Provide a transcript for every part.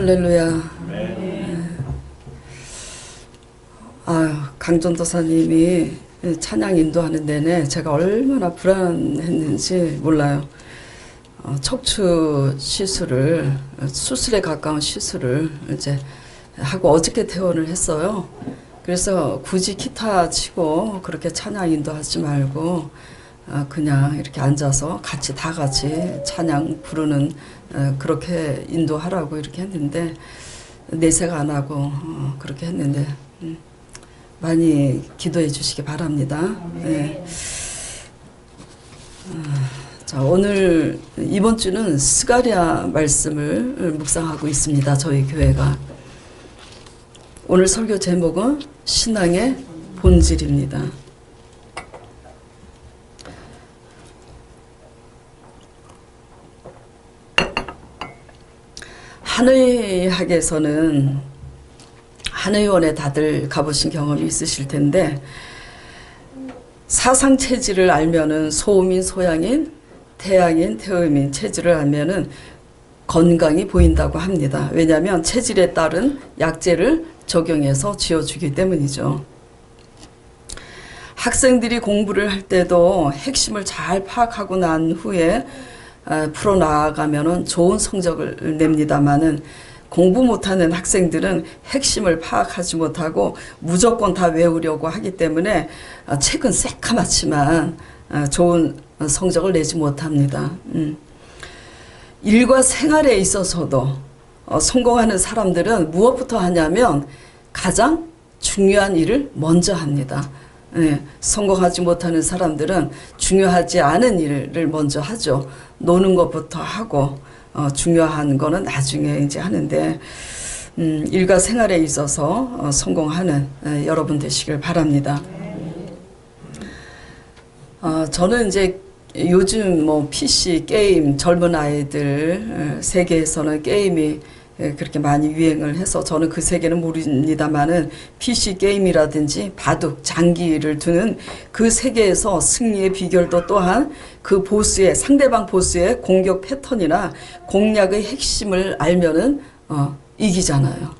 할렐루야. 아유, 강전도사님이 찬양 인도하는 내내 제가 얼마나 불안했는지 몰라요. 척추 시술을, 수술에 가까운 시술을 이제 하고 어저께 퇴원을 했어요. 그래서 굳이 기타 치고 그렇게 찬양 인도하지 말고 그냥 이렇게 앉아서 다 같이 찬양 부르는 그렇게 인도하라고 이렇게 했는데 내색 안 하고 그렇게 했는데 많이 기도해 주시기 바랍니다. 네. 자, 오늘 이번 주는 스가랴 말씀을 묵상하고 있습니다. 저희 교회가. 오늘 설교 제목은 신앙의 본질입니다. 한의학에서는 한의원에 다들 가보신 경험이 있으실 텐데 사상 체질을 알면은 소음인 소양인 태양인 태음인 체질을 알면은 건강이 보인다고 합니다. 왜냐하면 체질에 따른 약제를 적용해서 지어주기 때문이죠. 학생들이 공부를 할 때도 핵심을 잘 파악하고 난 후에 풀어나가면은 좋은 성적을 냅니다만은 공부 못하는 학생들은 핵심을 파악하지 못하고 무조건 다 외우려고 하기 때문에 책은 새까맣지만 좋은 성적을 내지 못합니다. 일과 생활에 있어서도 성공하는 사람들은 무엇부터 하냐면 가장 중요한 일을 먼저 합니다. 성공하지 못하는 사람들은 중요하지 않은 일을 먼저 하죠. 노는 것부터 하고 중요한 거는 나중에 이제 하는데 일과 생활에 있어서 성공하는 여러분 되시길 바랍니다. 저는 이제 요즘 뭐 PC 게임 젊은 아이들 세계에서는 게임이 그렇게 많이 유행을 해서 저는 그 세계는 모릅니다만은 PC 게임이라든지 바둑, 장기를 두는 그 세계에서 승리의 비결도 또한 그 보스의 상대방 보스의 공격 패턴이나 공략의 핵심을 알면은 이기잖아요.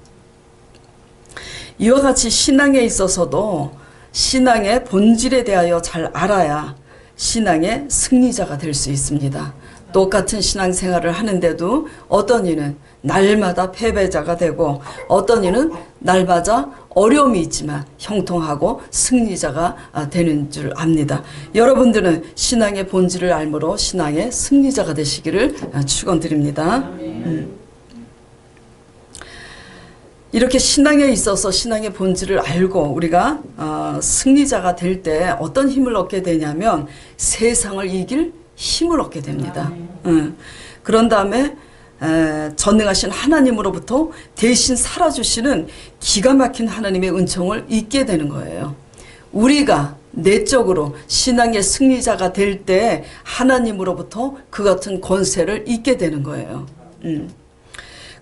이와 같이 신앙에 있어서도 신앙의 본질에 대하여 잘 알아야 신앙의 승리자가 될 수 있습니다. 똑같은 신앙생활을 하는데도 어떤 이는 날마다 패배자가 되고 어떤 이는 날마다 어려움이 있지만 형통하고 승리자가 되는 줄 압니다. 여러분들은 신앙의 본질을 알므로 신앙의 승리자가 되시기를 축원드립니다. 이렇게 신앙에 있어서 신앙의 본질을 알고 우리가 승리자가 될 때 어떤 힘을 얻게 되냐면 세상을 이길 힘을 얻게 됩니다. 그런 다음에 전능하신 하나님으로부터 대신 살아주시는 기가 막힌 하나님의 은총을 잊게 되는 거예요. 우리가 내적으로 신앙의 승리자가 될 때 하나님으로부터 그 같은 권세를 잊게 되는 거예요.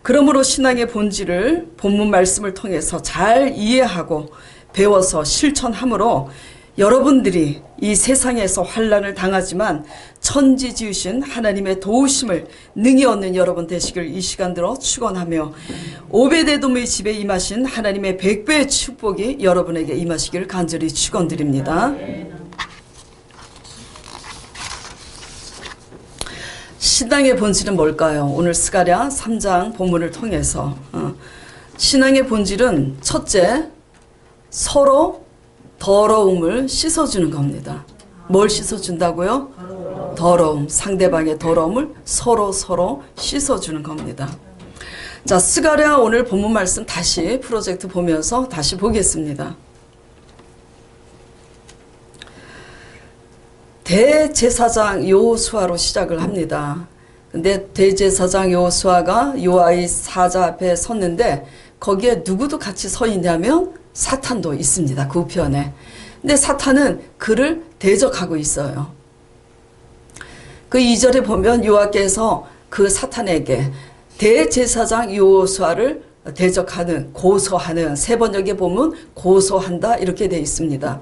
그러므로 신앙의 본질을 본문 말씀을 통해서 잘 이해하고 배워서 실천함으로 여러분들이 이 세상에서 환난을 당하지만 천지 지으신 하나님의 도우심을 능히 얻는 여러분 되시길 이 시간 들어 축원하며 오베데돔의 집에 임하신 하나님의 100배의 축복이 여러분에게 임하시길 간절히 축원드립니다. 신앙의 본질은 뭘까요? 오늘 스가랴 3장 본문을 통해서 신앙의 본질은 첫째, 서로 더러움을 씻어주는 겁니다. 뭘 씻어준다고요? 더러움, 상대방의 더러움을 서로 씻어주는 겁니다. 자, 스가랴 오늘 본문 말씀 다시 프로젝트 보면서 다시 보겠습니다. 대제사장 여호수아로 시작을 합니다. 근데 대제사장 여호수아가 요아의 사자 앞에 섰는데 거기에 누구도 같이 서 있냐면 사탄도 있습니다. 그 우편에. 근데 사탄은 그를 대적하고 있어요. 그 2절에 보면 여호와께서 그 사탄에게 대제사장 여호수아를 대적하는 고소하는 세 번역에 보면 고소한다 이렇게 되어 있습니다.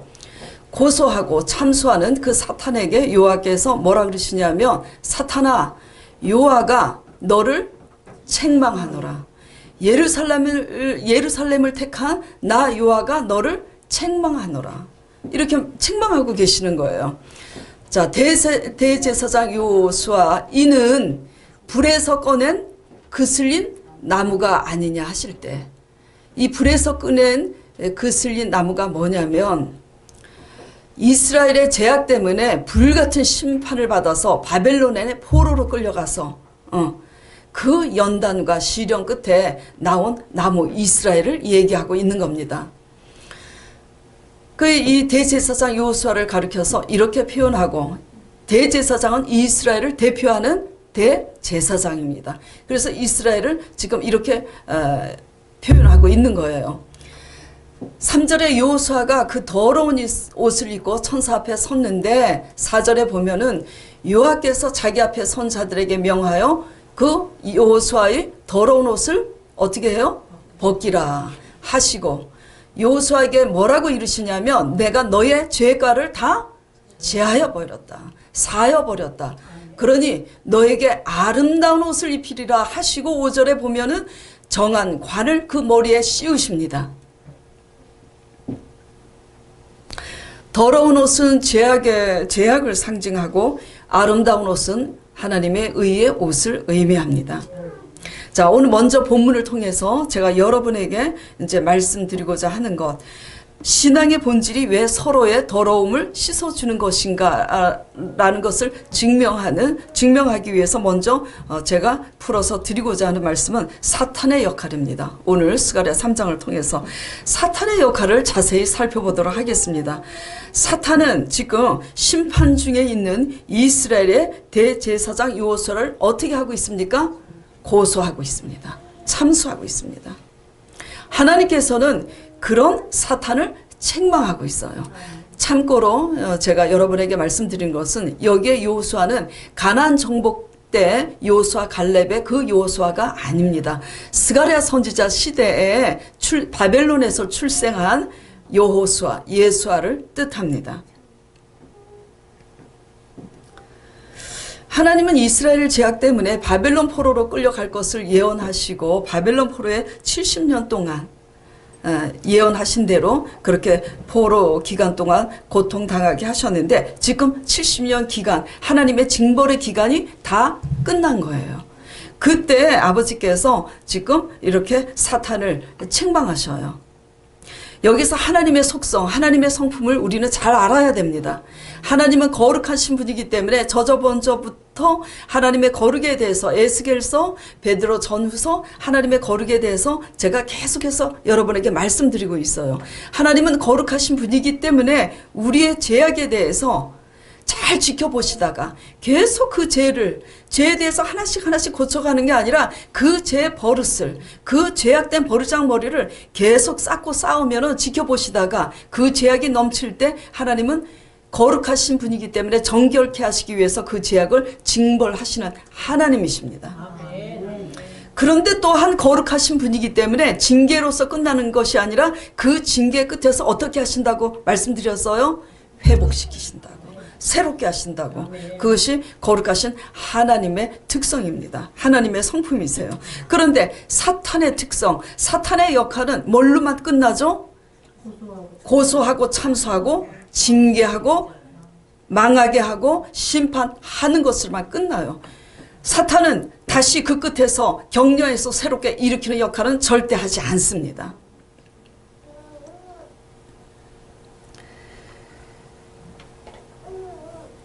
고소하고 참소하는 그 사탄에게 여호와께서 뭐라 그러시냐면 사탄아 여호와가 너를 책망하노라. 예루살렘을 택한 나 여호와가 너를 책망하노라. 이렇게 책망하고 계시는 거예요. 자, 대제사장 여호수아 이는 불에서 꺼낸 그슬린 나무가 아니냐 하실 때, 이 불에서 꺼낸 그슬린 나무가 뭐냐면 이스라엘의 죄악 때문에 불같은 심판을 받아서 바벨론의 포로로 끌려가서 그 연단과 시련 끝에 나온 나무 이스라엘을 얘기하고 있는 겁니다. 이 대제사장 여호수아를 가리켜서 이렇게 표현하고, 대제사장은 이스라엘을 대표하는 대제사장입니다. 그래서 이스라엘을 지금 이렇게 표현하고 있는 거예요. 3절에 여호수아가 그 더러운 옷을 입고 천사 앞에 섰는데 4절에 보면은 여호와께서 자기 앞에 선 자들에게 명하여 그 여호수아의 더러운 옷을 어떻게 해요? 벗기라 하시고, 여호수아에게 뭐라고 이르시냐면 내가 너의 죄가를 다 제하여 버렸다, 사여 버렸다. 그러니 너에게 아름다운 옷을 입히리라 하시고 5절에 보면은 정한 관을 그 머리에 씌우십니다. 더러운 옷은 죄악을 상징하고 아름다운 옷은 하나님의 의의 옷을 의미합니다. 자, 오늘 먼저 본문을 통해서 제가 여러분에게 이제 말씀드리고자 하는 것, 신앙의 본질이 왜 서로의 더러움을 씻어주는 것인가 라는 것을 증명하기 위해서 먼저 제가 풀어서 드리고자 하는 말씀은 사탄의 역할입니다. 오늘 스가랴 3장을 통해서 사탄의 역할을 자세히 살펴보도록 하겠습니다. 사탄은 지금 심판 중에 있는 이스라엘의 대제사장 여호수아를 어떻게 하고 있습니까? 고소하고 있습니다. 참수하고 있습니다. 하나님께서는 그런 사탄을 책망하고 있어요. 참고로 제가 여러분에게 말씀드린 것은 여기에 여호수아는 가나안 정복 때 여호수아 갈렙의 그 여호수아가 아닙니다. 스가랴 선지자 시대에 바벨론에서 출생한 여호수아, 예수아를 뜻합니다. 하나님은 이스라엘 죄악 때문에 바벨론 포로로 끌려갈 것을 예언하시고 바벨론 포로에 70년 동안 예언하신 대로 그렇게 포로 기간 동안 고통당하게 하셨는데 지금 70년 기간, 하나님의 징벌의 기간이 다 끝난 거예요. 그때 아버지께서 지금 이렇게 사탄을 책망하셔요. 여기서 하나님의 속성, 하나님의 성품을 우리는 잘 알아야 됩니다. 하나님은 거룩하신 분이기 때문에 저저번저부터 하나님의 거룩에 대해서 에스겔서, 베드로 전후서 하나님의 거룩에 대해서 제가 계속해서 여러분에게 말씀드리고 있어요. 하나님은 거룩하신 분이기 때문에 우리의 죄악에 대해서 잘 지켜보시다가 계속 그 죄에 대해서 하나씩 고쳐가는 게 아니라 그 죄 버릇을, 그 죄악된 버르장머리를 계속 쌓고 쌓으면 지켜보시다가 그 죄악이 넘칠 때 하나님은 거룩하신 분이기 때문에 정결케 하시기 위해서 그 죄악을 징벌하시는 하나님이십니다. 그런데 또한 거룩하신 분이기 때문에 징계로서 끝나는 것이 아니라 그 징계 끝에서 어떻게 하신다고 말씀드렸어요? 회복시키신다고, 새롭게 하신다고. 그것이 거룩하신 하나님의 특성입니다. 하나님의 성품이세요. 그런데 사탄의 특성, 사탄의 역할은 뭘로만 끝나죠? 고소하고 참소하고 징계하고 망하게 하고 심판하는 것으로만 끝나요. 사탄은 다시 그 끝에서 격려해서 새롭게 일으키는 역할은 절대 하지 않습니다.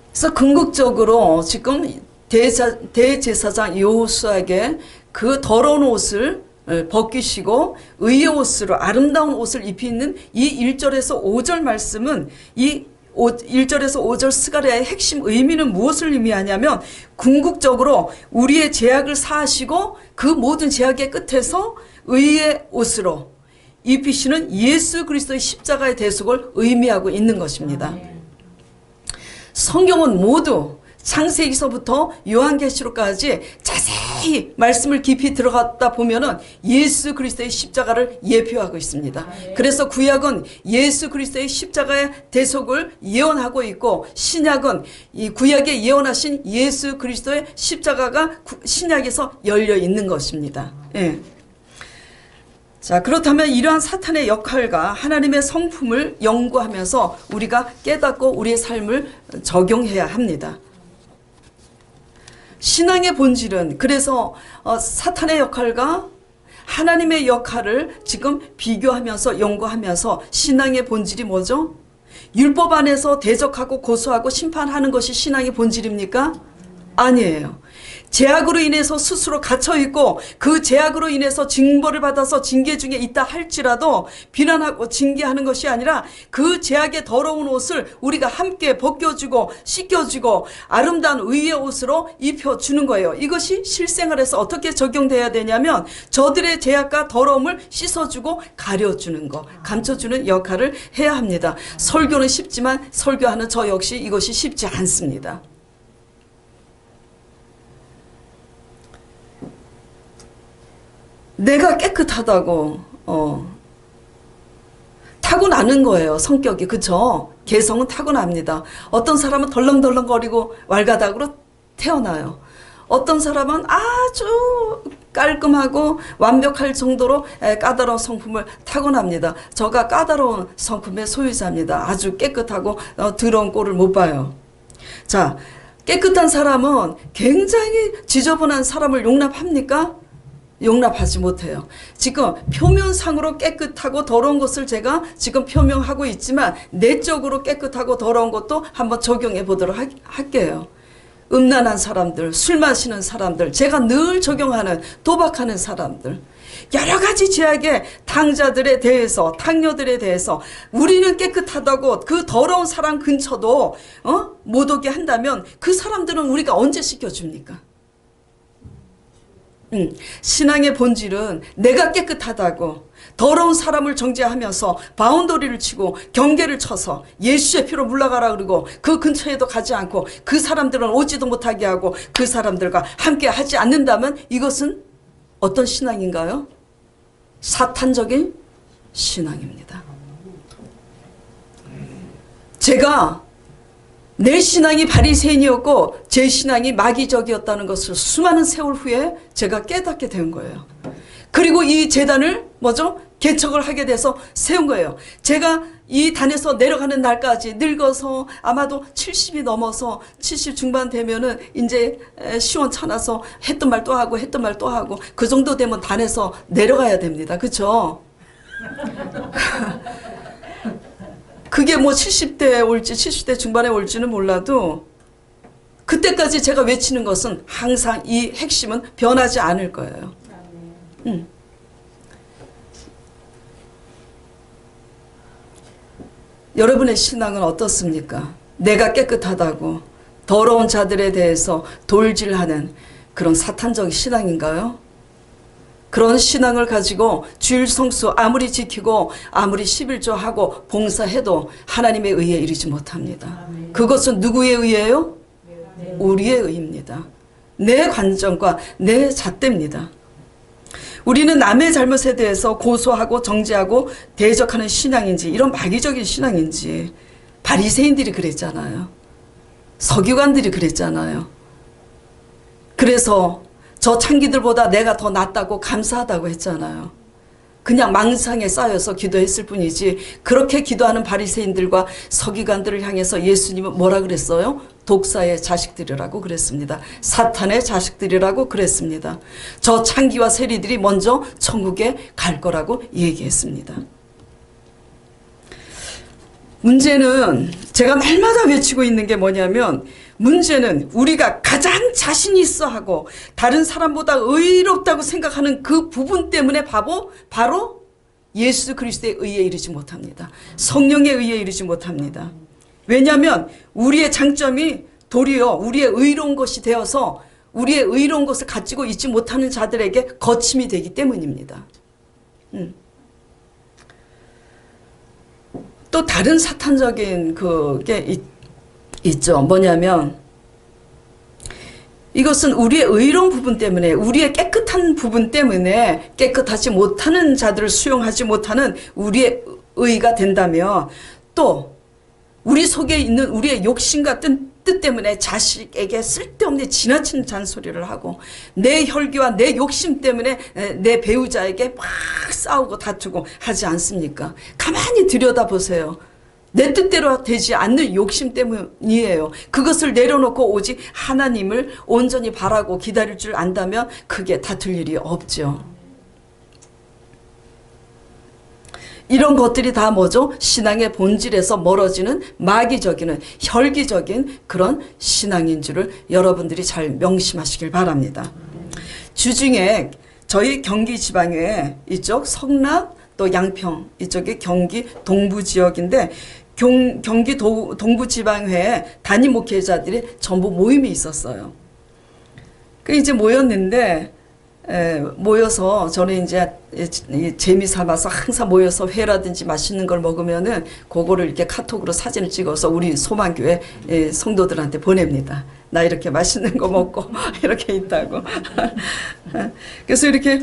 그래서 궁극적으로 지금 대제사장 여호수아에게 그 더러운 옷을 벗기시고 의의 옷으로 아름다운 옷을 입히는 이 1절에서 5절 말씀은 이 1절에서 5절 스가랴의 핵심 의미는 무엇을 의미하냐면 궁극적으로 우리의 죄악을 사하시고 그 모든 죄악의 끝에서 의의 옷으로 입히시는 예수 그리스도의 십자가의 대속을 의미하고 있는 것입니다. 성경은 모두 창세기서부터 요한계시록까지 자세히 말씀을 깊이 들어갔다 보면은 예수 그리스도의 십자가를 예표하고 있습니다. 그래서 구약은 예수 그리스도의 십자가의 대속을 예언하고 있고 신약은 이 구약에 예언하신 예수 그리스도의 십자가가 신약에서 열려 있는 것입니다. 예. 자, 그렇다면 이러한 사탄의 역할과 하나님의 성품을 연구하면서 우리가 깨닫고 우리의 삶을 적용해야 합니다. 신앙의 본질은 그래서 사탄의 역할과 하나님의 역할을 지금 비교하면서 연구하면서 신앙의 본질이 뭐죠? 율법 안에서 대적하고 고소하고 심판하는 것이 신앙의 본질입니까? 아니에요. 죄악으로 인해서 스스로 갇혀있고 그 죄악으로 인해서 징벌을 받아서 징계 중에 있다 할지라도 비난하고 징계하는 것이 아니라 그 죄악의 더러운 옷을 우리가 함께 벗겨주고 씻겨주고 아름다운 의의 옷으로 입혀주는 거예요. 이것이 실생활에서 어떻게 적용돼야 되냐면 저들의 죄악과 더러움을 씻어주고 가려주는 거, 감춰주는 역할을 해야 합니다. 설교는 쉽지만 설교하는 저 역시 이것이 쉽지 않습니다. 내가 깨끗하다고 타고나는 거예요. 성격이. 그쵸? 개성은 타고납니다. 어떤 사람은 덜렁덜렁거리고 왈가닥으로 태어나요. 어떤 사람은 아주 깔끔하고 완벽할 정도로 까다로운 성품을 타고납니다. 저가 까다로운 성품의 소유자입니다. 아주 깨끗하고 더러운 꼴을 못 봐요. 자, 깨끗한 사람은 굉장히 지저분한 사람을 용납합니까? 용납하지 못해요. 지금 표면상으로 깨끗하고 더러운 것을 제가 지금 표명하고 있지만 내적으로 깨끗하고 더러운 것도 한번 적용해 보도록 할게요. 음란한 사람들, 술 마시는 사람들, 제가 늘 적용하는 도박하는 사람들, 여러 가지 죄악의 당자들에 대해서, 당녀들에 대해서 우리는 깨끗하다고 그 더러운 사람 근처도 못 오게 한다면 그 사람들은 우리가 언제 씻겨줍니까? 신앙의 본질은 내가 깨끗하다고 더러운 사람을 정죄하면서 바운더리를 치고 경계를 쳐서 예수의 피로 물러가라 그러고 그 근처에도 가지 않고 그 사람들은 오지도 못하게 하고 그 사람들과 함께 하지 않는다면 이것은 어떤 신앙인가요? 사탄적인 신앙입니다. 제가 내 신앙이 바리새인이었고 제 신앙이 마귀적이었다는 것을 수많은 세월 후에 제가 깨닫게 된 거예요. 그리고 이 재단을 뭐죠? 개척을 하게 돼서 세운 거예요. 제가 이 단에서 내려가는 날까지 늙어서 아마도 70이 넘어서 70 중반 되면은 이제 시원찮아서 했던 말 또 하고 했던 말 또 하고 그 정도 되면 단에서 내려가야 됩니다. 그렇죠? 그게 뭐 70대에 올지 70대 중반에 올지는 몰라도 그때까지 제가 외치는 것은 항상 이 핵심은 변하지 않을 거예요. 여러분의 신앙은 어떻습니까? 내가 깨끗하다고 더러운 자들에 대해서 돌질하는 그런 사탄적 신앙인가요? 그런 신앙을 가지고 주일 성수 아무리 지키고 아무리 11조하고 봉사해도 하나님의 의에 이르지 못합니다. 그것은 누구의 의예요? 우리의 의입니다. 내 관점과 내 잣대입니다. 우리는 남의 잘못에 대해서 고소하고 정죄하고 대적하는 신앙인지 이런 마귀적인 신앙인지 바리새인들이 그랬잖아요. 서기관들이 그랬잖아요. 그래서 저 창기들보다 내가 더 낫다고 감사하다고 했잖아요. 그냥 망상에 쌓여서 기도했을 뿐이지 그렇게 기도하는 바리새인들과 서기관들을 향해서 예수님은 뭐라 그랬어요? 독사의 자식들이라고 그랬습니다. 사탄의 자식들이라고 그랬습니다. 저 창기와 세리들이 먼저 천국에 갈 거라고 얘기했습니다. 문제는 제가 날마다 외치고 있는 게 뭐냐면 문제는 우리가 가장 자신 있어 하고 다른 사람보다 의롭다고 생각하는 그 부분 때문에 바로 예수 그리스도의 의에 이르지 못합니다. 성령의 의에 이르지 못합니다. 왜냐하면 우리의 장점이 도리어 우리의 의로운 것이 되어서 우리의 의로운 것을 가지고 있지 못하는 자들에게 거침이 되기 때문입니다. 또 다른 사탄적인 그게 있죠. 뭐냐면 이것은 우리의 의로운 부분 때문에 우리의 깨끗한 부분 때문에 깨끗하지 못하는 자들을 수용하지 못하는 우리의 의가 된다면 또 우리 속에 있는 우리의 욕심 같은 뜻 때문에 자식에게 쓸데없는 지나친 잔소리를 하고 내 혈기와 내 욕심 때문에 내 배우자에게 막 싸우고 다투고 하지 않습니까? 가만히 들여다보세요. 내 뜻대로 되지 않는 욕심 때문이에요. 그것을 내려놓고 오직 하나님을 온전히 바라고 기다릴 줄 안다면 그게 다툴 일이 없죠. 이런 것들이 다 뭐죠? 신앙의 본질에서 멀어지는 마귀적인 혈기적인 그런 신앙인 줄을 여러분들이 잘 명심하시길 바랍니다. 주중에 저희 경기 지방에 이쪽 성남 또 양평 이쪽이 경기 동부 지역인데 경기 동부 지방회에 단임 목회자들이 전부 모임이 있었어요. 그 이제 모였는데 모여서 저는 이제 재미 삼아서 항상 모여서 회라든지 맛있는 걸 먹으면은 그거를 이렇게 카톡으로 사진을 찍어서 우리 소망교회 성도들한테 보냅니다. 나 이렇게 맛있는 거 먹고 이렇게 있다고. 그래서 이렇게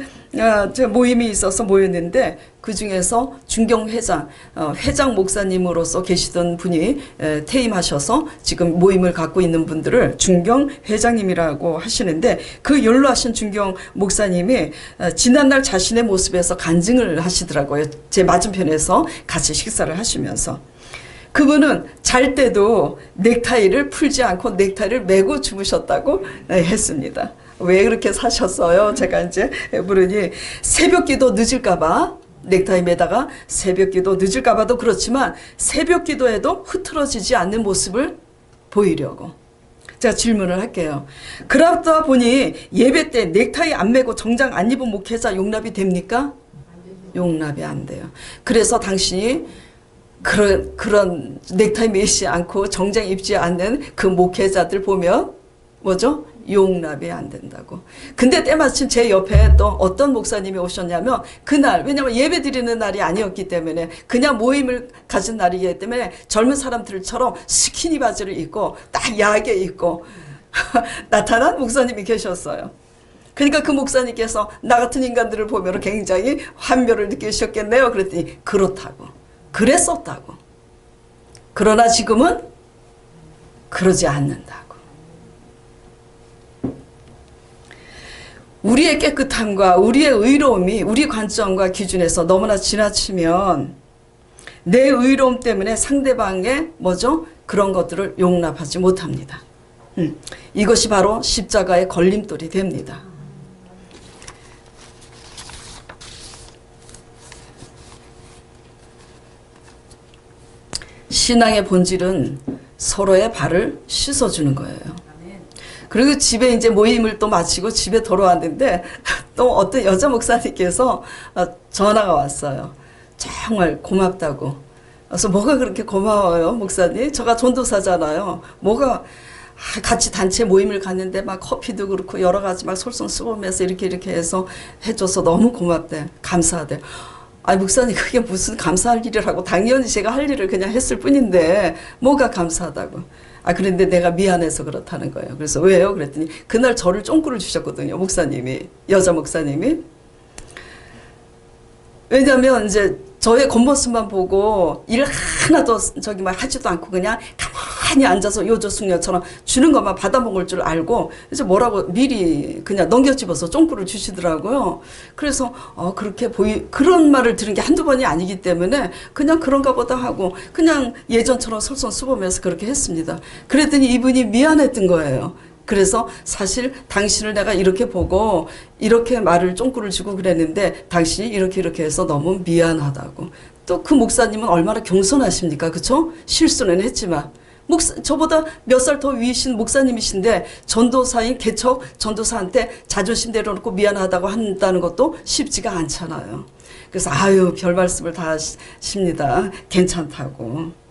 모임이 있어서 모였는데 그 중에서 준경 회장 목사님으로서 계시던 분이 퇴임하셔서 지금 모임을 갖고 있는 분들을 준경 회장님이라고 하시는데 그 연로하신 준경 목사님이 지난날 자신의 모습에서 간증을 하시더라고요. 제 맞은편에서 같이 식사를 하시면서. 그분은 잘 때도 넥타이를 풀지 않고 넥타이를 메고 주무셨다고 했습니다. 왜 그렇게 사셨어요? 제가 이제 물으니 새벽 기도 늦을까봐 넥타이 매다가 새벽 기도 늦을까봐도 그렇지만 새벽 기도에도 흐트러지지 않는 모습을 보이려고. 제가 질문을 할게요. 그러다 보니 예배 때 넥타이 안 매고 정장 안 입은 목회자 용납이 됩니까? 용납이 안 돼요. 그래서 당신이 그런 넥타이 매지 않고 정장 입지 않는 그 목회자들 보면 뭐죠? 용납이 안 된다고. 근데 때마침 제 옆에 또 어떤 목사님이 오셨냐면 그날 왜냐하면 예배 드리는 날이 아니었기 때문에 그냥 모임을 가진 날이기 때문에 젊은 사람들처럼 스키니 바지를 입고 딱 야하게 입고 나타난 목사님이 계셨어요. 그러니까 그 목사님께서 나 같은 인간들을 보면 굉장히 환멸을 느끼셨겠네요. 그랬더니 그렇다고. 그랬었다고. 그러나 지금은 그러지 않는다고. 우리의 깨끗함과 우리의 의로움이 우리 관점과 기준에서 너무나 지나치면 내 의로움 때문에 상대방의 뭐죠? 그런 것들을 용납하지 못합니다. 이것이 바로 십자가의 걸림돌이 됩니다. 신앙의 본질은 서로의 발을 씻어주는 거예요. 그리고 집에 이제 모임을 또 마치고 집에 돌아왔는데 또 어떤 여자 목사님께서 전화가 왔어요. 정말 고맙다고. 그래서 뭐가 그렇게 고마워요, 목사님? 제가 전도사잖아요. 뭐가 같이 단체 모임을 갔는데 막 커피도 그렇고 여러 가지 막 솔선수범해서 이렇게 해서 해줘서 너무 고맙대. 감사하대. 아니 목사님 그게 무슨 감사할 일이라고 당연히 제가 할 일을 그냥 했을 뿐인데 뭐가 감사하다고. 그런데 내가 미안해서 그렇다는 거예요. 그래서 왜요? 그랬더니 그날 저를 쫑구를 주셨거든요. 목사님이. 여자 목사님이. 왜냐면 이제 저의 겉모습만 보고 일 하나도 저기 막 하지도 않고 그냥 가만히 앉아서 요조숙녀처럼 주는 것만 받아먹을 줄 알고 이제 뭐라고 미리 그냥 넘겨집어서 쫑구를 주시더라고요. 그래서 그렇게 그런 말을 들은 게 한두 번이 아니기 때문에 그냥 그런가 보다 하고 그냥 예전처럼 솔선수범해서 그렇게 했습니다. 그랬더니 이분이 미안했던 거예요. 그래서 사실 당신을 내가 이렇게 보고 이렇게 말을 쫑구를 주고 그랬는데 당신이 이렇게 해서 너무 미안하다고. 또 그 목사님은 얼마나 겸손하십니까? 그쵸? 실수는 했지만 저보다 몇 살 더 위이신 목사님이신데 전도사인 개척 전도사한테 자존심 내려놓고 미안하다고 한다는 것도 쉽지가 않잖아요. 그래서 별 말씀을 다 하십니다. 괜찮다고.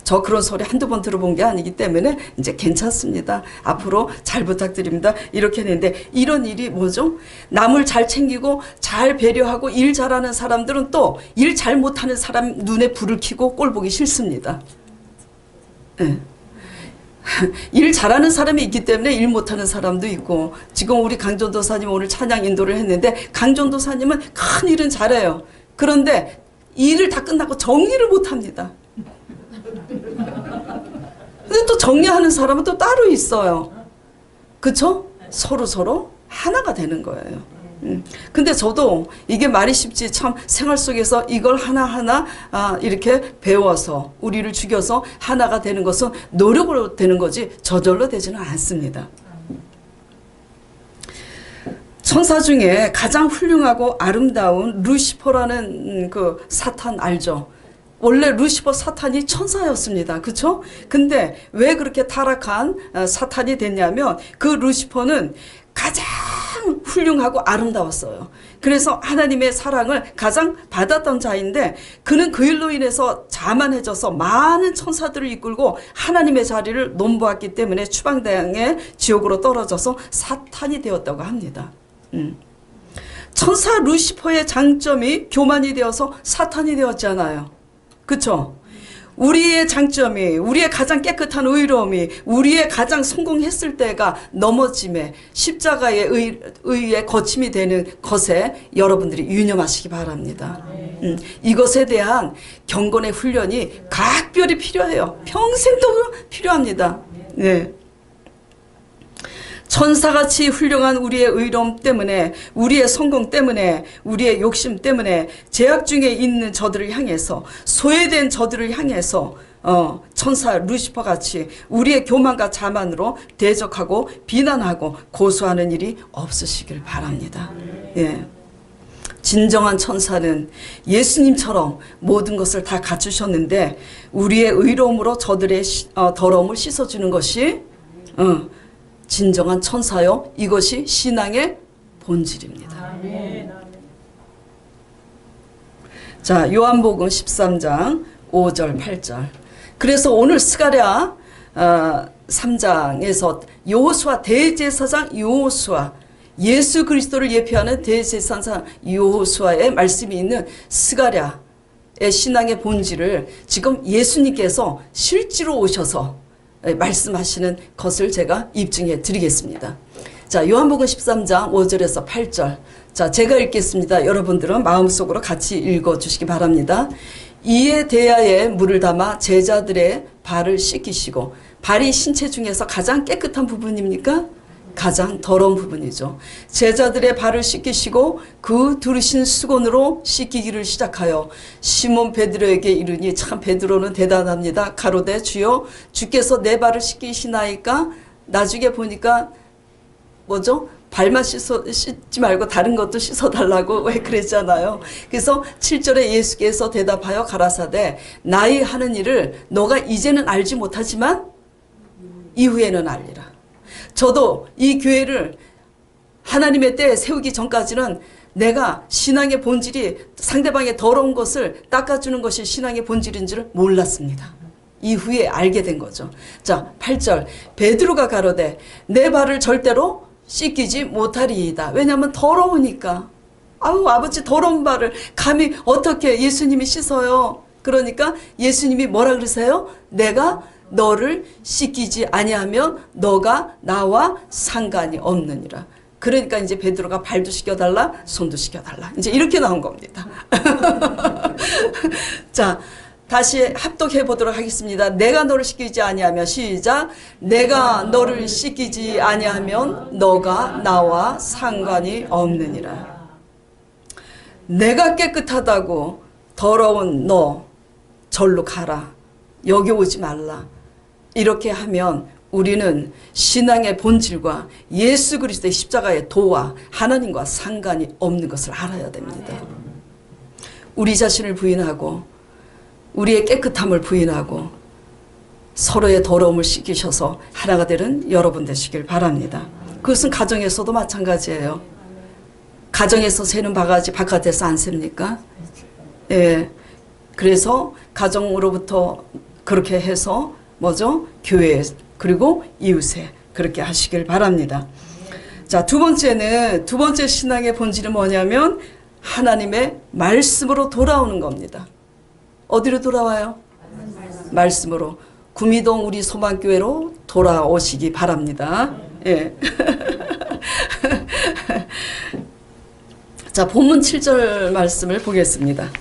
저 그런 소리 한두 번 들어본 게 아니기 때문에 이제 괜찮습니다. 앞으로 잘 부탁드립니다. 이렇게 했는데 이런 일이 뭐죠? 남을 잘 챙기고 잘 배려하고 일 잘하는 사람들은 또 일 잘 못하는 사람 눈에 불을 켜고 꼴 보기 싫습니다. 네. 일 잘하는 사람이 있기 때문에 일 못하는 사람도 있고 지금 우리 강전도사님 오늘 찬양 인도를 했는데 강전도사님은 큰 일은 잘해요. 그런데 일을 다 끝나고 정리를 못합니다. 근데 또 정리하는 사람은 또 따로 있어요. 그쵸? 서로 하나가 되는 거예요. 근데 저도 이게 말이 쉽지 참 생활 속에서 이걸 하나하나 이렇게 배워서 우리를 죽여서 하나가 되는 것은 노력으로 되는 거지 저절로 되지는 않습니다. 천사 중에 가장 훌륭하고 아름다운 루시퍼라는 그 사탄 알죠? 원래 루시퍼 사탄이 천사였습니다. 그쵸? 근데 왜 그렇게 타락한 사탄이 됐냐면 그 루시퍼는 가장 훌륭하고 아름다웠어요. 그래서 하나님의 사랑을 가장 받았던 자인데 그는 그 일로 인해서 자만해져서 많은 천사들을 이끌고 하나님의 자리를 넘보았기 때문에 추방당해 지옥으로 떨어져서 사탄이 되었다고 합니다. 천사 루시퍼의 장점이 교만이 되어서 사탄이 되었잖아요. 그쵸? 우리의 장점이, 우리의 가장 깨끗한 의로움이, 우리의 가장 성공했을 때가 넘어짐에 십자가의 의의 거침이 되는 것에 여러분들이 유념하시기 바랍니다. 이것에 대한 경건의 훈련이 각별히 필요해요. 평생도 필요합니다. 네. 천사같이 훌륭한 우리의 의로움 때문에, 우리의 성공 때문에, 우리의 욕심 때문에 죄악 중에 있는 저들을 향해서, 소외된 저들을 향해서 천사 루시퍼 같이 우리의 교만과 자만으로 대적하고 비난하고 고소하는 일이 없으시길 바랍니다. 예. 진정한 천사는 예수님처럼 모든 것을 다 갖추셨는데 우리의 의로움으로 저들의 더러움을 씻어주는 것이 진정한 천사요. 이것이 신앙의 본질입니다. 자, 요한복음 13장 5절 8절. 그래서 오늘 스가랴 3장에서 여호수아 대제사장 여호수아 예수 그리스도를 예표하는 대제사장 여호수아의 말씀이 있는 스가랴의 신앙의 본질을 지금 예수님께서 실제로 오셔서 말씀하시는 것을 제가 입증해 드리겠습니다. 자, 요한복음 13장 5절에서 8절. 자, 제가 읽겠습니다. 여러분들은 마음속으로 같이 읽어 주시기 바랍니다. 이에 대야에 물을 담아 제자들의 발을 씻기시고, 발이 신체 중에서 가장 깨끗한 부분입니까? 가장 더러운 부분이죠. 제자들의 발을 씻기시고 그 두르신 수건으로 씻기기를 시작하여 시몬 베드로에게 이르니, 참 베드로는 대단합니다. 가로되 주여 주께서 내 발을 씻기시나이까? 나중에 보니까 뭐죠? 발만 씻지 말고 다른 것도 씻어달라고 왜 그랬잖아요. 그래서 7절에 예수께서 대답하여 가라사대 나의 하는 일을 너가 이제는 알지 못하지만 이후에는 알리라. 저도 이 교회를 하나님의 때에 세우기 전까지는 내가 신앙의 본질이 상대방의 더러운 것을 닦아주는 것이 신앙의 본질인 줄 몰랐습니다. 이후에 알게 된 거죠. 자, 8절 베드로가 가로되 내 발을 절대로 씻기지 못하리이다. 왜냐하면 더러우니까. 아우 아버지 더러운 발을 감히 어떻게 예수님이 씻어요. 그러니까 예수님이 뭐라 그러세요? 내가 너를 씻기지 아니하면 너가 나와 상관이 없느니라. 그러니까 이제 베드로가 발도 씻겨달라 손도 씻겨달라 이제 이렇게 나온 겁니다. 자, 다시 합독해 보도록 하겠습니다. 내가 너를 씻기지 아니하면 시작. 내가 너를 씻기지 아니하면 너가 나와 상관이 없느니라. 내가 깨끗하다고 더러운 너 절로 가라. 여기 오지 말라. 이렇게 하면 우리는 신앙의 본질과 예수 그리스도의 십자가의 도와 하나님과 상관이 없는 것을 알아야 됩니다. 우리 자신을 부인하고 우리의 깨끗함을 부인하고 서로의 더러움을 씻기셔서 하나가 되는 여러분 되시길 바랍니다. 그것은 가정에서도 마찬가지예요. 가정에서 새는 바가지 바깥에서 안 셉니까? 예. 그래서 가정으로부터 그렇게 해서 뭐죠? 교회 그리고 이웃에 그렇게 하시길 바랍니다. 자, 두 번째 신앙의 본질은 뭐냐면 하나님의 말씀으로 돌아오는 겁니다. 어디로 돌아와요? 말씀으로. 구미동 우리 소망교회로 돌아오시기 바랍니다. 예. 자, 본문 7절 말씀을 보겠습니다.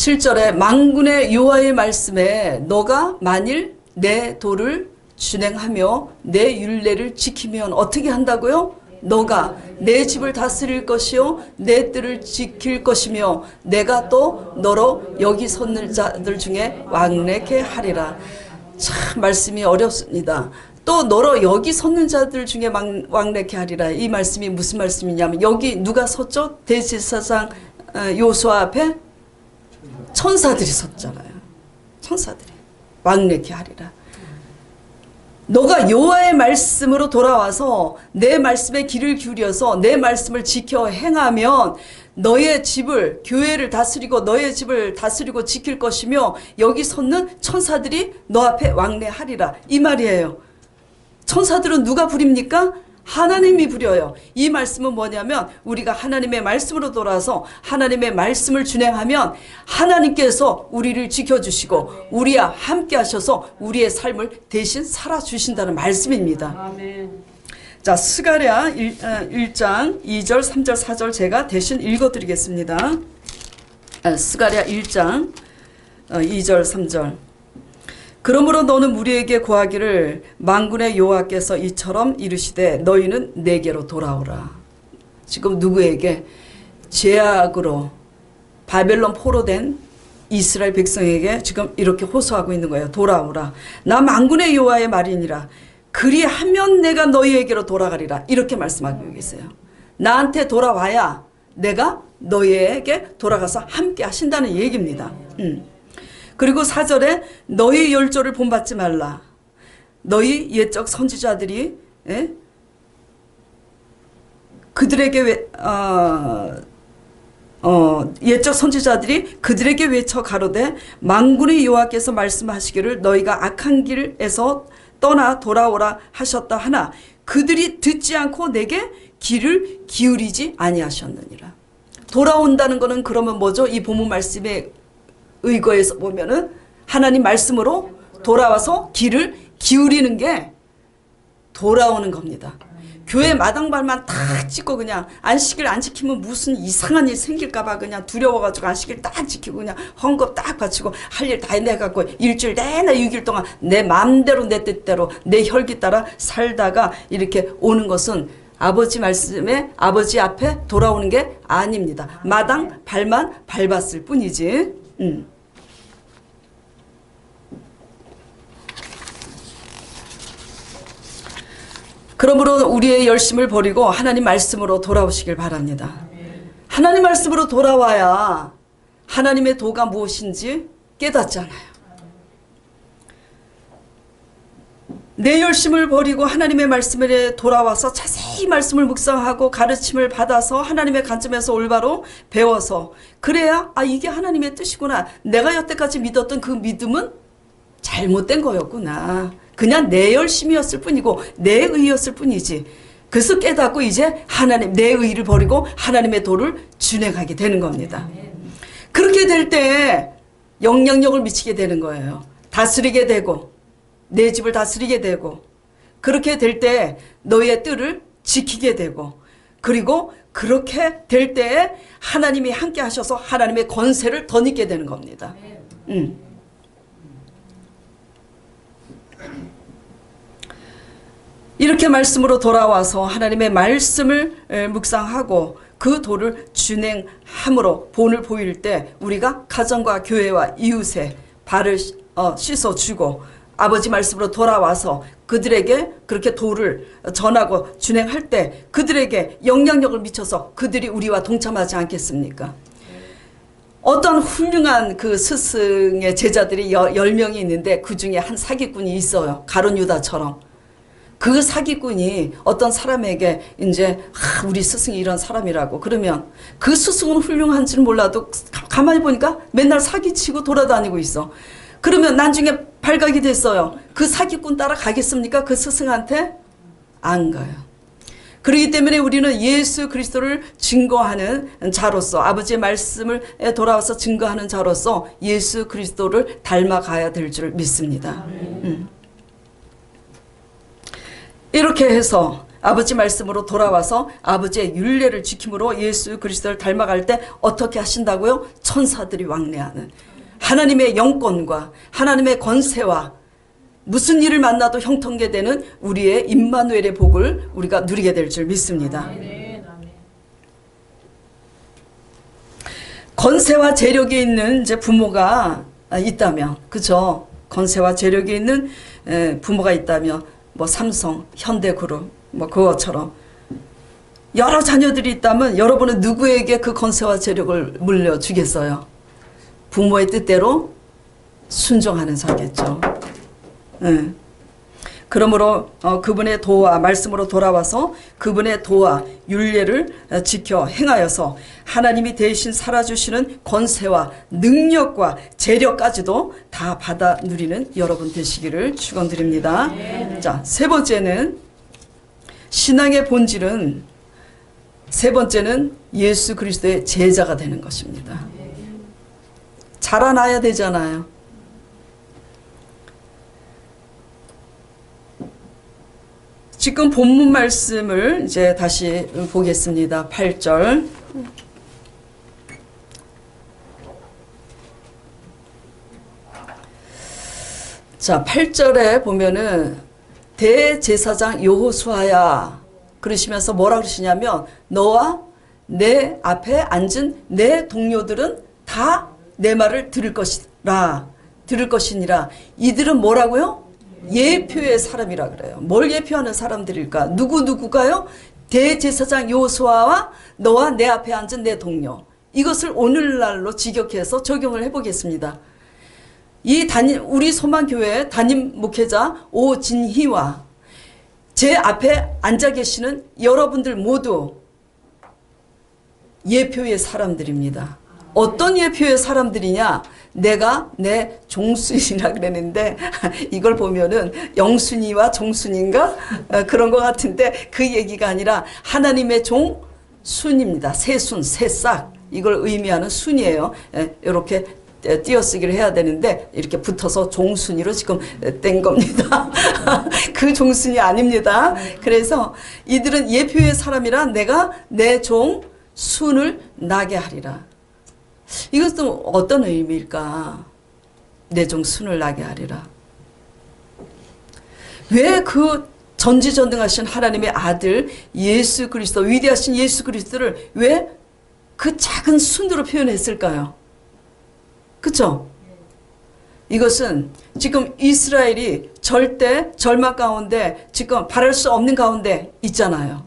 7절에 만군의 여호와의 말씀에 너가 만일 내 도를 준행하며 내 율례를 지키면 어떻게 한다고요? 너가 내 집을 다스릴 것이요 내 뜰을 지킬 것이며 내가 또 너로 여기 섰는 자들 중에 왕래케 하리라. 참 말씀이 어렵습니다. 또 너로 여기 섰는 자들 중에 왕래케 하리라. 이 말씀이 무슨 말씀이냐면 여기 누가 섰죠? 대제사장 요수아 앞에 천사들이 섰잖아요. 천사들이 왕래케 하리라. 너가 여호와의 말씀으로 돌아와서 내 말씀에 귀를 기울여서 내 말씀을 지켜 행하면 너의 집을 교회를 다스리고 너의 집을 다스리고 지킬 것이며 여기 섰는 천사들이 너 앞에 왕래하리라. 이 말이에요. 천사들은 누가 부립니까? 하나님이 부려요. 이 말씀은 뭐냐면 우리가 하나님의 말씀으로 돌아서 하나님의 말씀을 준행하면 하나님께서 우리를 지켜주시고 우리와 함께 하셔서 우리의 삶을 대신 살아주신다는 말씀입니다. 아멘. 자, 스가랴 1장 2절 3절 4절 제가 대신 읽어드리겠습니다. 스가랴 1장 2절 3절 그러므로 너는 우리에게 고하기를 만군의 여호와께서 이처럼 이르시되 너희는 내게로 돌아오라. 지금 누구에게? 죄악으로 바벨론 포로된 이스라엘 백성에게 지금 이렇게 호소하고 있는 거예요. 돌아오라. 나 만군의 여호와의 말이니라. 그리하면 내가 너희에게로 돌아가리라. 이렇게 말씀하고 계세요. 나한테 돌아와야 내가 너희에게 돌아가서 함께 하신다는 얘기입니다. 그리고 4절에 너희 열조를 본받지 말라. 너희 옛적 선지자들이 그들에게 옛적 선지자들이 그들에게 외쳐 가로되 만군의 여호와께서 말씀하시기를 너희가 악한 길에서 떠나 돌아오라 하셨다 하나 그들이 듣지 않고 내게 귀를 기울이지 아니하셨느니라. 돌아온다는 것은 그러면 뭐죠? 이 본문 말씀에 의거해서 보면은 하나님 말씀으로 돌아와서 귀를 기울이는 게 돌아오는 겁니다. 교회 마당발만 딱 찍고 그냥 안식일 안 지키면 무슨 이상한 일 생길까봐 그냥 두려워가지고 안식일 딱 지키고 그냥 헌금 딱 바치고 할 일 다 해내갖고 일주일 내내 6일 동안 내 마음대로 내 뜻대로 내 혈기 따라 살다가 이렇게 오는 것은 아버지 말씀에 아버지 앞에 돌아오는 게 아닙니다. 마당 발만 밟았을 뿐이지. 그러므로 우리의 열심을 버리고 하나님 말씀으로 돌아오시길 바랍니다. 하나님 말씀으로 돌아와야 하나님의 도가 무엇인지 깨닫잖아요. 내 열심을 버리고 하나님의 말씀에 돌아와서 자세히 말씀을 묵상하고 가르침을 받아서 하나님의 관점에서 올바로 배워서 그래야 이게 하나님의 뜻이구나. 내가 여태까지 믿었던 그 믿음은 잘못된 거였구나. 그냥 내 열심이었을 뿐이고 내 의였을 뿐이지. 그래서 깨닫고 이제 하나님 내 의를 버리고 하나님의 도를 준행하게 되는 겁니다. 그렇게 될 때 영향력을 미치게 되는 거예요. 다스리게 되고 내 집을 다스리게 되고 그렇게 될 때 너의 뜰을 지키게 되고 그리고 그렇게 될 때에 하나님이 함께 하셔서 하나님의 권세를 덧입게 되는 겁니다. 이렇게 말씀으로 돌아와서 하나님의 말씀을 묵상하고 그 도를 준행함으로 본을 보일 때 우리가 가정과 교회와 이웃에 발을 씻어주고 아버지 말씀으로 돌아와서 그들에게 그렇게 도를 전하고 준행할 때 그들에게 영향력을 미쳐서 그들이 우리와 동참하지 않겠습니까? 어떤 훌륭한 그 스승의 제자들이 10명이 있는데 그 중에 한 사기꾼이 있어요. 가룟 유다처럼. 그 사기꾼이 어떤 사람에게 이제 우리 스승이 이런 사람이라고 그러면 그 스승은 훌륭한지는 몰라도 가만히 보니까 맨날 사기치고 돌아다니고 있어. 그러면 나중에 발각이 됐어요. 그 사기꾼 따라 가겠습니까? 그 스승한테? 안 가요. 그렇기 때문에 우리는 예수 그리스도를 증거하는 자로서 아버지의 말씀을 돌아와서 증거하는 자로서 예수 그리스도를 닮아가야 될 줄 믿습니다. 이렇게 해서 아버지 말씀으로 돌아와서 아버지의 율례를 지킴으로 예수 그리스도를 닮아갈 때 어떻게 하신다고요? 천사들이 왕래하는 하나님의 영권과 하나님의 권세와 무슨 일을 만나도 형통케 되는 우리의 임마누엘의 복을 우리가 누리게 될 줄 믿습니다. 권세와 재력이 있는 이제 부모가 있다면, 그죠? 권세와 재력이 있는 부모가 있다면, 뭐 삼성, 현대그룹, 뭐 그것처럼 여러 자녀들이 있다면 여러분은 누구에게 그 권세와 재력을 물려주겠어요? 부모의 뜻대로 순종하는 자겠죠. 그러므로 그분의 도와 말씀으로 돌아와서 그분의 도와 율례를 지켜 행하여서 하나님이 대신 살아주시는 권세와 능력과 재력까지도 다 받아 누리는 여러분 되시기를 축원드립니다. 자, 세 번째는 신앙의 본질은 세 번째는 예수 그리스도의 제자가 되는 것입니다. 자라나야 되잖아요. 지금 본문 말씀을 이제 다시 보겠습니다. 8절. 자, 8절에 보면은 대제사장 여호수아야 그러시면서 뭐라 그러시냐면 너와 내 앞에 앉은 내 동료들은 다 내 말을 들을 것이니라. 이들은 뭐라고요? 예표의 사람이라 그래요. 뭘 예표하는 사람들일까? 누구가요? 대제사장 여호수아와 너와 내 앞에 앉은 내 동료. 이것을 오늘날로 직역해서 적용을 해보겠습니다. 우리 소망교회 담임 목회자 오진희와 제 앞에 앉아 계시는 여러분들 모두 예표의 사람들입니다. 어떤 예표의 사람들이냐? 내가 내 종순이라 그랬는데 이걸 보면은 영순이와 종순인가 그런 것 같은데 그 얘기가 아니라 하나님의 종순입니다. 새순, 새싹 이걸 의미하는 순이에요. 이렇게 띄어쓰기를 해야 되는데 이렇게 붙어서 종순이로 지금 뗀 겁니다. 그 종순이 아닙니다. 그래서 이들은 예표의 사람이라 내가 내 종순을 나게 하리라. 이것은 어떤 의미일까? 내 종순을 나게 하리라. 왜 그 전지전능하신 하나님의 아들 예수 그리스도, 위대하신 예수 그리스도를 왜 그 작은 순으로 표현했을까요? 그쵸? 이것은 지금 이스라엘이 절대 절망 가운데 지금 바랄 수 없는 가운데 있잖아요.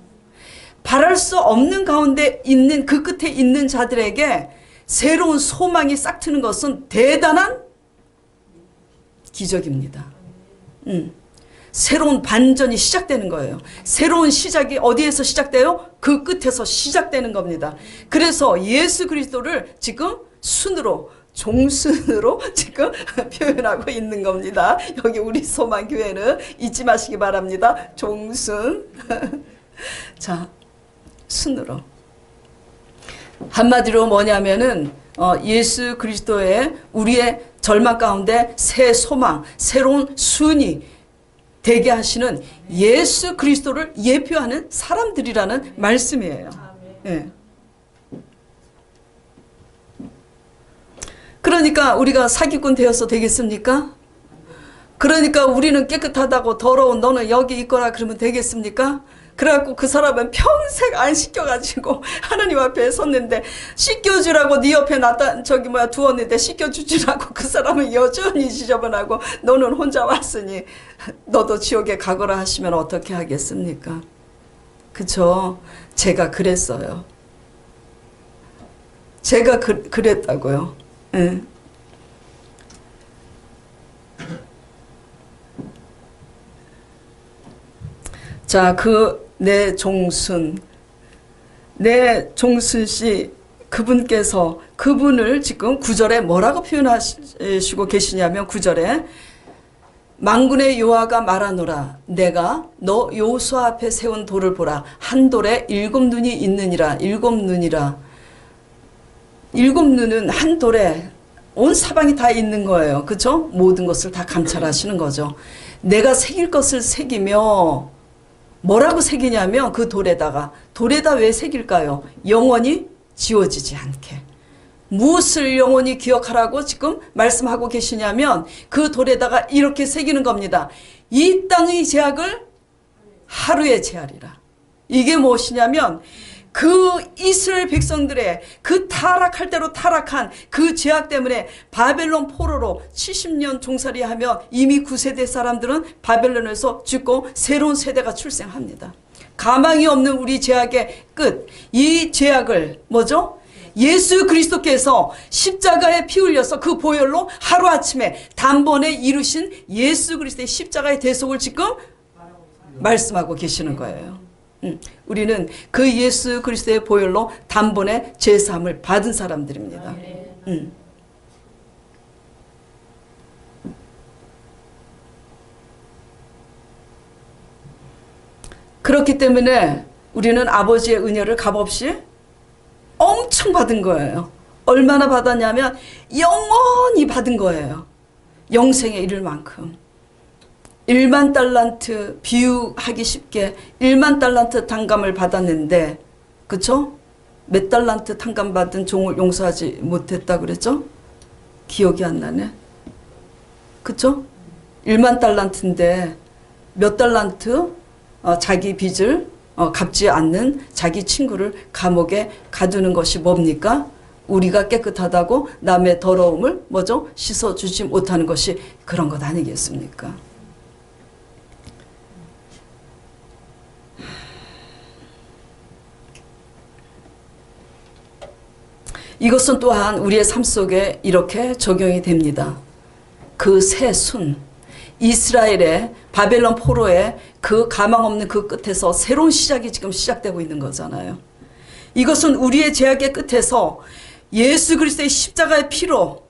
바랄 수 없는 가운데 있는 그 끝에 있는 자들에게 새로운 소망이 싹 트는 것은 대단한 기적입니다. 새로운 반전이 시작되는 거예요. 새로운 시작이 어디에서 시작돼요? 그 끝에서 시작되는 겁니다. 그래서 예수 그리스도를 지금 순으로 종순으로 지금 표현하고 있는 겁니다. 여기 우리 소망교회는 잊지 마시기 바랍니다. 종순. 자, 순으로. 한마디로 뭐냐면은 예수 그리스도의 우리의 절망 가운데 새 소망, 새로운 순이 되게 하시는 예수 그리스도를 예표하는 사람들이라는 말씀이에요. 예. 그러니까 우리가 사기꾼 되어서 되겠습니까? 그러니까 우리는 깨끗하다고 더러운 너는 여기 있거라 그러면 되겠습니까? 그래갖고 그 사람은 평생 안 씻겨가지고 하나님 앞에 섰는데 씻겨주라고 네 옆에 두었는데 씻겨주지라고 그 사람은 여전히 지저분하고 너는 혼자 왔으니 너도 지옥에 가거라 하시면 어떻게 하겠습니까? 그쵸? 제가 그랬어요. 제가 그랬다고요. 예. 자, 내 종순 씨 그분께서 그분을 지금 9절에 뭐라고 표현하시고 계시냐면 9절에 만군의 여호와가 말하노라 내가 너 여호수아 앞에 세운 돌을 보라 한 돌에 7눈이 있느니라 7눈이라 7눈은 한 돌에 온 사방이 다 있는 거예요. 그렇죠? 모든 것을 다 감찰하시는 거죠. 내가 새길 것을 새기며 뭐라고 새기냐면 그 돌에다 왜 새길까요? 영원히 지워지지 않게. 무엇을 영원히 기억하라고 지금 말씀하고 계시냐면 그 돌에다가 이렇게 새기는 겁니다. 이 땅의 죄악을 하루에 제하리라. 이게 무엇이냐면 그 이스라엘 백성들의 그 타락할 대로 타락한 그 죄악 때문에 바벨론 포로로 70년 종살이하며 이미 9세대 사람들은 바벨론에서 죽고 새로운 세대가 출생합니다. 가망이 없는 우리 죄악의 끝, 이 죄악을 뭐죠? 예수 그리스도께서 십자가에 피 흘려서 그 보혈로 하루아침에 단번에 이루신 예수 그리스도의 십자가의 대속을 지금 말씀하고 계시는 거예요. 우리는 그 예수 그리스도의 보혈로 단번에 죄사함을 받은 사람들입니다. 그렇기 때문에 우리는 아버지의 은혜를 값없이 엄청 받은 거예요. 얼마나 받았냐면 영원히 받은 거예요. 영생에 이를 만큼. 1만 달란트, 비유하기 쉽게 1만 달란트 탕감을 받았는데, 그쵸? 몇 달란트 탕감 받은 종을 용서하지 못했다 그랬죠? 기억이 안 나네. 그쵸? 1만 달란트인데 몇 달란트 자기 빚을 갚지 않는 자기 친구를 감옥에 가두는 것이 뭡니까? 우리가 깨끗하다고 남의 더러움을 뭐죠? 씻어주지 못하는 것이 그런 것 아니겠습니까? 이것은 또한 우리의 삶 속에 이렇게 적용이 됩니다. 그 새 순, 이스라엘의 바벨론 포로의 그 가망 없는 그 끝에서 새로운 시작이 지금 시작되고 있는 거잖아요. 이것은 우리의 죄악의 끝에서 예수 그리스도의 십자가의 피로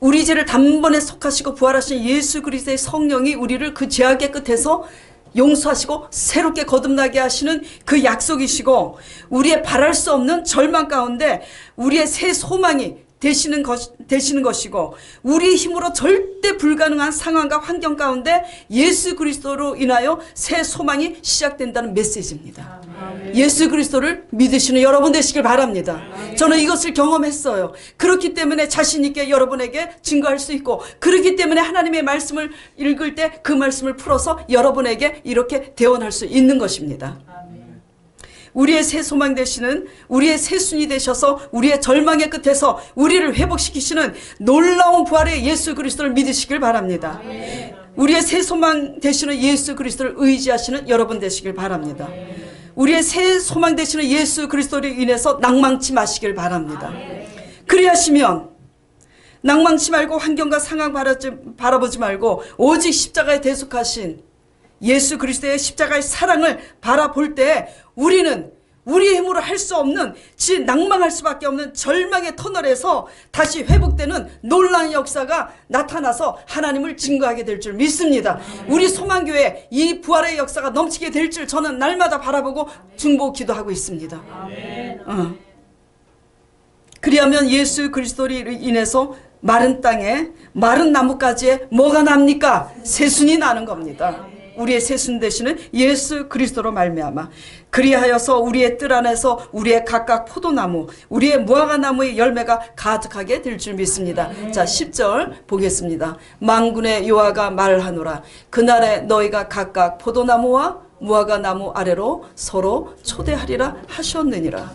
우리 죄를 단번에 속하시고 부활하신 예수 그리스도의 성령이 우리를 그 죄악의 끝에서 용서하시고 새롭게 거듭나게 하시는 그 약속이시고, 우리의 바랄 수 없는 절망 가운데 우리의 새 소망이 되시는 것이고, 우리 힘으로 절대 불가능한 상황과 환경 가운데 예수 그리스도로 인하여 새 소망이 시작된다는 메시지입니다. 예수 그리스도를 믿으시는 여러분 되시길 바랍니다. 저는 이것을 경험했어요. 그렇기 때문에 자신 있게 여러분에게 증거할 수 있고, 그렇기 때문에 하나님의 말씀을 읽을 때 그 말씀을 풀어서 여러분에게 이렇게 대언할 수 있는 것입니다. 우리의 새 소망 되시는, 우리의 새 순이 되셔서 우리의 절망의 끝에서 우리를 회복시키시는 놀라운 부활의 예수 그리스도를 믿으시길 바랍니다. 우리의 새 소망 되시는 예수 그리스도를 의지하시는 여러분 되시길 바랍니다. 우리의 새 소망 되시는 예수 그리스도로 인해서 낭망치 마시길 바랍니다. 그리하시면 낭망치 말고 환경과 상황 바라보지 말고 오직 십자가에 대속하신 예수 그리스도의 십자가의 사랑을 바라볼 때 우리는 우리의 힘으로 할 수 없는, 낭망할 수밖에 없는 절망의 터널에서 다시 회복되는 놀라운 역사가 나타나서 하나님을 증거하게 될 줄 믿습니다. 우리 소망교회 이 부활의 역사가 넘치게 될 줄 저는 날마다 바라보고 중보 기도하고 있습니다. 그리하면 예수 그리스도로 인해서 마른 땅에 마른 나뭇가지에 뭐가 납니까? 새순이 나는 겁니다. 우리의 새순 되시는 예수 그리스도로 말미암아 그리하여서 우리의 뜰 안에서 우리의 각각 포도나무, 우리의 무화과나무의 열매가 가득하게 될 줄 믿습니다. 자, 10절 보겠습니다. 만군의 여호와가 말하노라. 그날에 너희가 각각 포도나무와 무화과나무 아래로 서로 초대하리라 하셨느니라.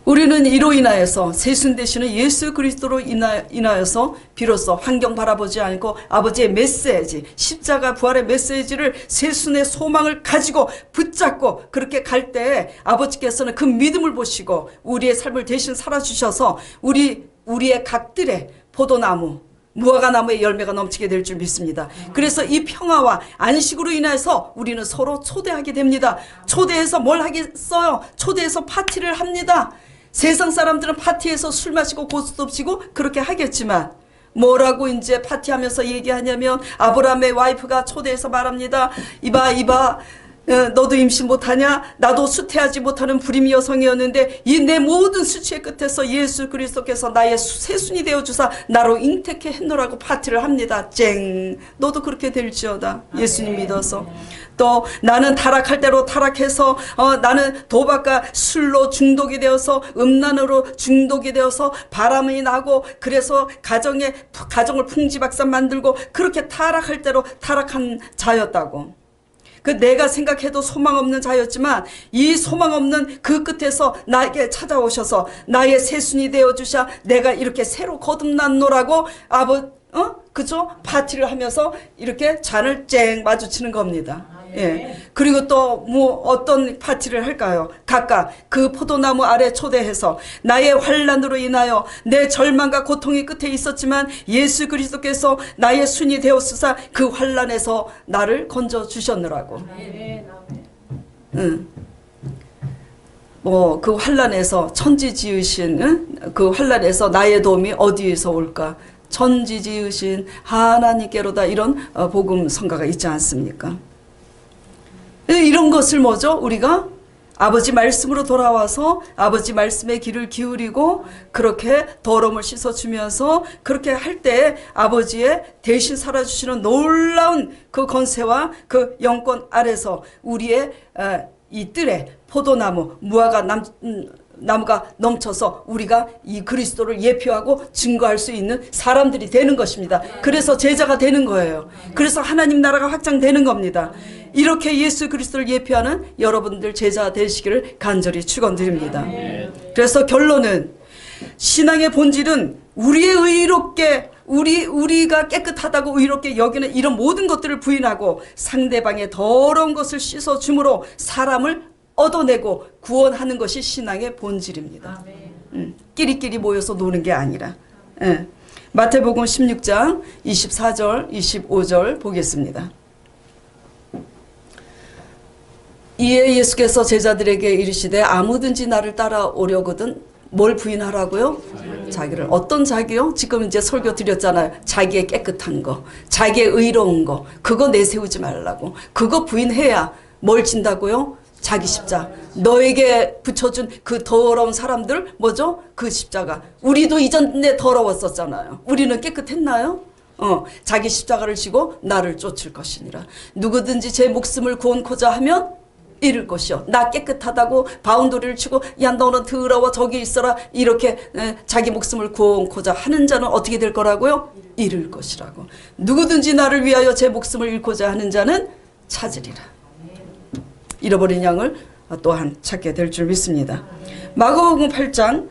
우리는 이로 인하여서 새순 되시는 예수 그리스도로 인하여서 비로소 환경 바라보지 않고 아버지의 메시지, 십자가 부활의 메시지를 새순의 소망을 가지고 붙잡고 그렇게 갈 때 아버지께서는 그 믿음을 보시고 우리의 삶을 대신 살아주셔서 우리의 각들의 포도나무, 무화과나무의 열매가 넘치게 될 줄 믿습니다. 그래서 이 평화와 안식으로 인해서 우리는 서로 초대하게 됩니다. 초대해서 뭘 하겠어요? 초대해서 파티를 합니다. 세상 사람들은 파티에서 술 마시고 고스톱 치고 그렇게 하겠지만 뭐라고 이제 파티하면서 얘기하냐면 아브라함의 와이프가 초대해서 말합니다. 이봐 너도 임신 못하냐? 나도 수태하지 못하는 불임 여성이었는데 이 내 모든 수치의 끝에서 예수 그리스도께서 나의 세순이 되어 주사 나로 잉태케 했노라고 파티를 합니다. 쨍. 너도 그렇게 될지어다. 예수님 믿어서. 또 나는 타락할 대로 타락해서 나는 도박과 술로 중독이 되어서 음란으로 중독이 되어서 바람이 나고 그래서 가정을 풍지박산 만들고 그렇게 타락할 대로 타락한 자였다고. 그 내가 생각해도 소망 없는 자였지만 이 소망 없는 그 끝에서 나에게 찾아오셔서 나의 새순이 되어주셔 내가 이렇게 새로 거듭났노라고 그죠? 파티를 하면서 이렇게 잔을 쨍 마주치는 겁니다. 예. 그리고 또 뭐 어떤 파티를 할까요? 각각 그 포도나무 아래 초대해서 나의 환난으로 인하여 내 절망과 고통의 끝에 있었지만 예수 그리스도께서 나의 순이 되었으사 그 환난에서 나를 건져 주셨느라고. 뭐 그 환난에서 천지 지으신 그 환난에서 나의 도움이 어디에서 올까? 천지 지으신 하나님께로다. 이런 복음 성가가 있지 않습니까? 이런 것을 뭐죠? 우리가 아버지 말씀으로 돌아와서 아버지 말씀의 귀를 기울이고 그렇게 더러움을 씻어주면서 그렇게 할 때 아버지의 대신 살아주시는 놀라운 그 권세와 그 영권 아래서 우리의 이 뜰에 포도나무 무화과 나무가 넘쳐서 우리가 이 그리스도를 예표하고 증거할 수 있는 사람들이 되는 것입니다. 그래서 제자가 되는 거예요. 그래서 하나님 나라가 확장되는 겁니다. 이렇게 예수 그리스도를 예표하는 여러분들 제자 되시기를 간절히 축원드립니다. 그래서 결론은 신앙의 본질은 우리가 깨끗하다고 의롭게 여기는 이런 모든 것들을 부인하고 상대방의 더러운 것을 씻어줌으로 사람을 얻어내고 구원하는 것이 신앙의 본질입니다. 끼리끼리 모여서 노는 게 아니라. 마태복음 16장 24절 25절 보겠습니다. 이에 예수께서 제자들에게 이르시되 아무든지 나를 따라오려거든 뭘 부인하라고요? 자기를. 어떤 자기요? 지금 이제 설교 드렸잖아요. 자기의 깨끗한 거, 자기의 의로운 거, 그거 내세우지 말라고. 그거 부인해야 뭘 진다고요? 자기 십자가. 너에게 붙여준 그 더러운 사람들 뭐죠? 그 십자가. 우리도 이전에 더러웠었잖아요. 우리는 깨끗했나요? 자기 십자가를 지고 나를 쫓을 것이니라. 누구든지 제 목숨을 구원코자 하면 잃을 것이요. 나 깨끗하다고 바운더리를 치고 야 너는 더러워 저기 있어라 이렇게 자기 목숨을 구원코자 하는 자는 어떻게 될 거라고요? 잃을 것이라고. 누구든지 나를 위하여 제 목숨을 잃고자 하는 자는 찾으리라. 잃어버린 양을 또한 찾게 될 줄 믿습니다. 마가복음 8장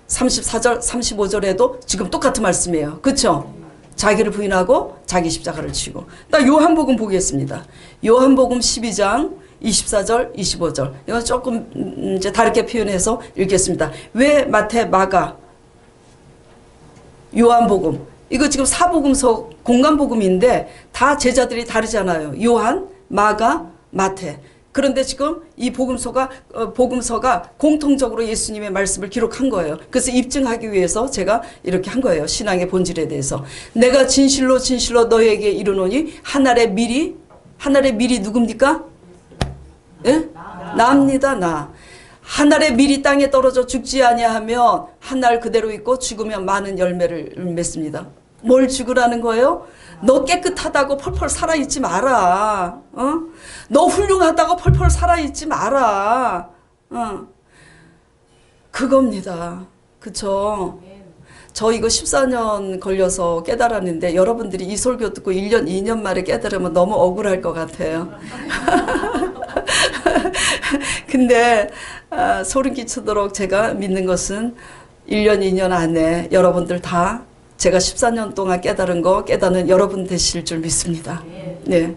34절 35절에도 지금 똑같은 말씀이에요. 그렇죠? 자기를 부인하고 자기 십자가를 지고. 나 요한복음 보겠습니다. 요한복음 12장 24절 25절. 이건 조금 이제 다르게 표현해서 읽겠습니다. 왜 마태 마가 요한복음 이거 지금 사복음서 공간복음인데 다 제자들이 다르잖아요. 요한, 마가, 마태. 그런데 지금 이 복음서가 공통적으로 예수님의 말씀을 기록한 거예요. 그래서 입증하기 위해서 제가 이렇게 한 거예요. 신앙의 본질에 대해서. 내가 진실로 진실로 너에게 이르노니 하늘의 밀이 누굽니까? 예? 나입니다. 나. 하늘의 밀이 땅에 떨어져 죽지 아니하면 한 알 그대로 있고 죽으면 많은 열매를 맺습니다. 뭘 죽으라는 거예요? 너 깨끗하다고 펄펄 살아있지 마라. 너 훌륭하다고 펄펄 살아있지 마라. 그겁니다. 그쵸? 저 이거 14년 걸려서 깨달았는데 여러분들이 이 설교 듣고 1년, 2년 만에 깨달으면 너무 억울할 것 같아요. 근데 소름 끼치도록 제가 믿는 것은 1년, 2년 안에 여러분들 다 제가 14년 동안 깨닫는 여러분 되실 줄 믿습니다. 네.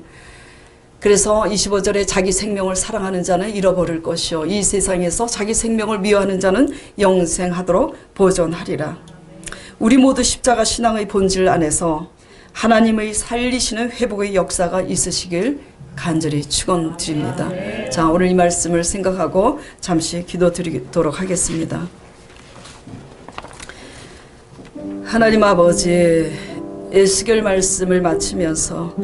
그래서 25절에 자기 생명을 사랑하는 자는 잃어버릴 것이요 이 세상에서 자기 생명을 미워하는 자는 영생하도록 보존하리라. 우리 모두 십자가 신앙의 본질 안에서 하나님의 살리시는 회복의 역사가 있으시길 간절히 축원드립니다. 자, 오늘 이 말씀을 생각하고 잠시 기도드리도록 하겠습니다. 하나님 아버지, 에스겔 말씀을 마치면서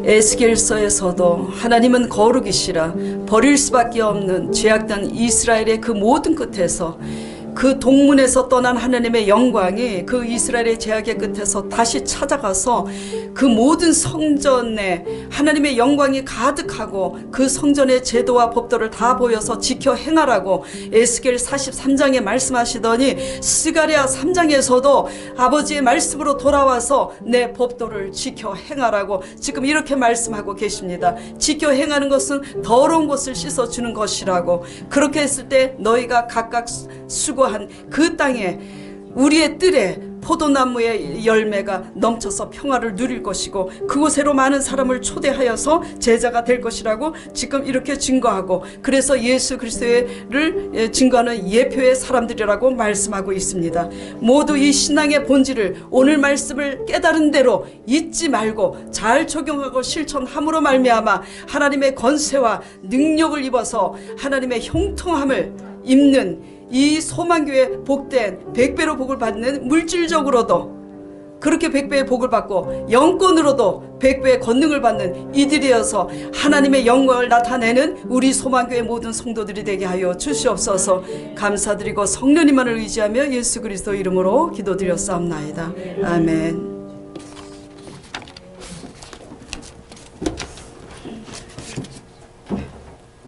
에스겔서에서도 하나님은 거룩이시라 버릴 수밖에 없는 죄악된 이스라엘의 그 모든 끝에서 그 동문에서 떠난 하나님의 영광이 그 이스라엘의 제약의 끝에서 다시 찾아가서 그 모든 성전에 하나님의 영광이 가득하고 그 성전의 제도와 법도를 다 보여서 지켜 행하라고 에스겔 43장에 말씀하시더니 스가랴 3장에서도 아버지의 말씀으로 돌아와서 내 법도를 지켜 행하라고 지금 이렇게 말씀하고 계십니다. 지켜 행하는 것은 더러운 것을 씻어주는 것이라고. 그렇게 했을 때 너희가 각각 수고한 그 땅에 우리의 뜰에 포도나무의 열매가 넘쳐서 평화를 누릴 것이고 그곳으로 많은 사람을 초대하여서 제자가 될 것이라고 지금 이렇게 증거하고, 그래서 예수 그리스도를 증거하는 예표의 사람들이라고 말씀하고 있습니다. 모두 이 신앙의 본질을 오늘 말씀을 깨달은 대로 잊지 말고 잘 적용하고 실천함으로 말미암아 하나님의 권세와 능력을 입어서 하나님의 형통함을 입는 이 소망교회 복된 100배로 복을 받는 물질적으로도 그렇게 100배의 복을 받고 영권으로도 100배의 권능을 받는 이들이어서 하나님의 영광을 나타내는 우리 소망교회 모든 성도들이 되게 하여 주시옵소서. 감사드리고 성령님만을 의지하며 예수 그리스도 이름으로 기도드렸사옵나이다. 아멘.